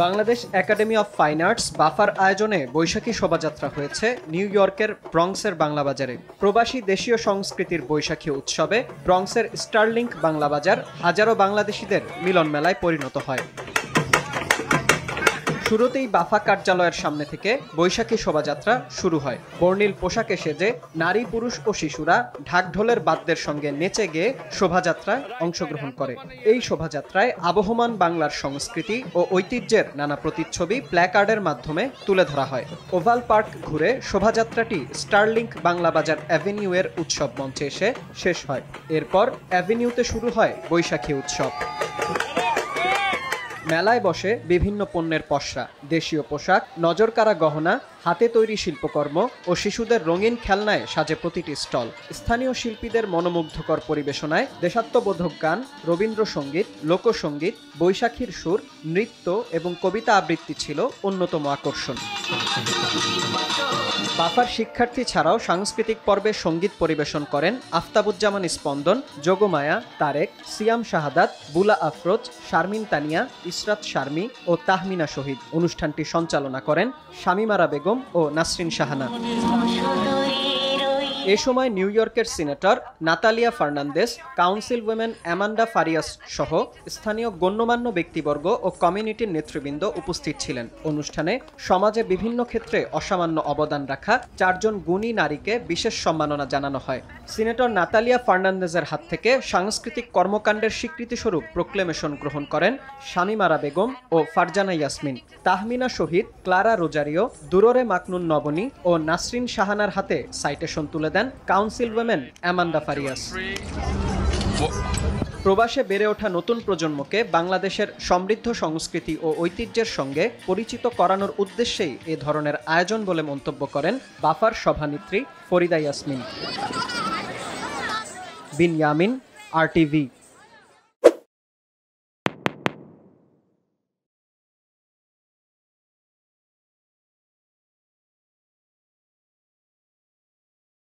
Bangladesh academy of fine arts buffer আয়োজনে বৈশাখী শোভাযাত্রা হয়েছে নিউ ইয়র্কের ব্রঙ্কসের বাংলা বাজারে। প্রবাসী দেশীয় সংস্কৃতির বৈশাখী উৎসবে ব্রঙ্কসের স্টারলিংক বাংলা বাজার হাজারো বাংলাদেশিদের মিলন মেলায় পরিণত হয়। শুরুতেই বাফা কার্যালয়ের সামনে থেকে বৈশাখী শোভাযাত্রা শুরু হয়। বর্ণিল পোশাকে সেজে নারী, পুরুষ ও শিশুরা ঢাকঢোলের বাদ্যের সঙ্গে নেচে গেয়ে শোভাযাত্রায় অংশগ্রহণ করে। এই শোভাযাত্রায় আবহমান বাংলার সংস্কৃতি ও ঐতিহ্যের নানা প্রতিচ্ছবি প্ল্যাকার্ডের মাধ্যমে তুলে ধরা হয়। ওভাল পার্ক ঘুরে শোভাযাত্রাটি স্টারলিংক বাংলা বাজার অ্যাভিনিউ এর উৎসব মঞ্চে এসে শেষ হয়। এরপর অ্যাভিনিউতে শুরু হয় বৈশাখী উৎসব। মেলায় বসে বিভিন্ন পণ্যের পসরা, দেশীয় পোশাক, নজরকাড়া গহনা, হাতে তৈরি শিল্পকর্ম ও শিশুদের রঙিন খেলনায় সাজে প্রতিটি স্টল। স্থানীয় শিল্পীদের মনোমুগ্ধকর পরিবেশনায় দেশাত্মবোধক গান, রবীন্দ্রসঙ্গীত, লোকসঙ্গীত, বৈশাখীর সুর, নৃত্য এবং কবিতা আবৃত্তি ছিল অন্যতম আকর্ষণ। বাফার শিক্ষার্থী ছাড়াও সাংস্কৃতিক পর্বে সঙ্গীত পরিবেশন করেন আফতাবুজ্জামান স্পন্দন, যোগমায়া, তারেক, সিয়াম শাহাদাত, বুলা আফরোজ, শারমিন তানিয়া, ইসরাত শারমি ও তাহমিনা শহীদ। অনুষ্ঠানটি সঞ্চালনা করেন শামিমারা বেগম ও নাসরিন শাহানা। এ সময় নিউ ইয়র্কের senator Natalia Fernandes, council women Amanda Farias সহ স্থানীয় গণ্যমান্য ব্যক্তিবর্গ ও কমিউনিটির নেতৃবৃন্দ উপস্থিত ছিলেন। অনুষ্ঠানে সমাজে বিভিন্ন ক্ষেত্রে অসামান্য অবদান রাখা 4 জন গুণী নারীকে বিশেষ সম্মাননা জানানো হয়। সিনেটর নাতালিয়া ফার্নান্দেজের হাত থেকে সাংস্কৃতিক কর্মকাণ্ডের স্বীকৃতিস্বরূপ প্রোক্লেমেশন গ্রহণ করেন শামিমারা বেগম ও ফারজানা ইয়াসমিন। তাহমিনা শহীদ, ক্লারা রোজারিও, দুররে মাকনুন নবনী ও নাসরিন শাহানার হাতে সাইটেশন তুলে দেন কাউন্সিল উইমেন অ্যামান্ডা ফারিয়াস। প্রবাসে বেড়ে ওঠা নতুন প্রজন্মকে বাংলাদেশের সমৃদ্ধ সংস্কৃতি ও ঐতিহ্যের সঙ্গে পরিচিত করানোর উদ্দেশ্যেই এ ধরনের আয়োজন বলে মন্তব্য করেন বাফার সভানেত্রী ফরিদা ইয়াসমিন। বিন ইয়ামিন, RTV।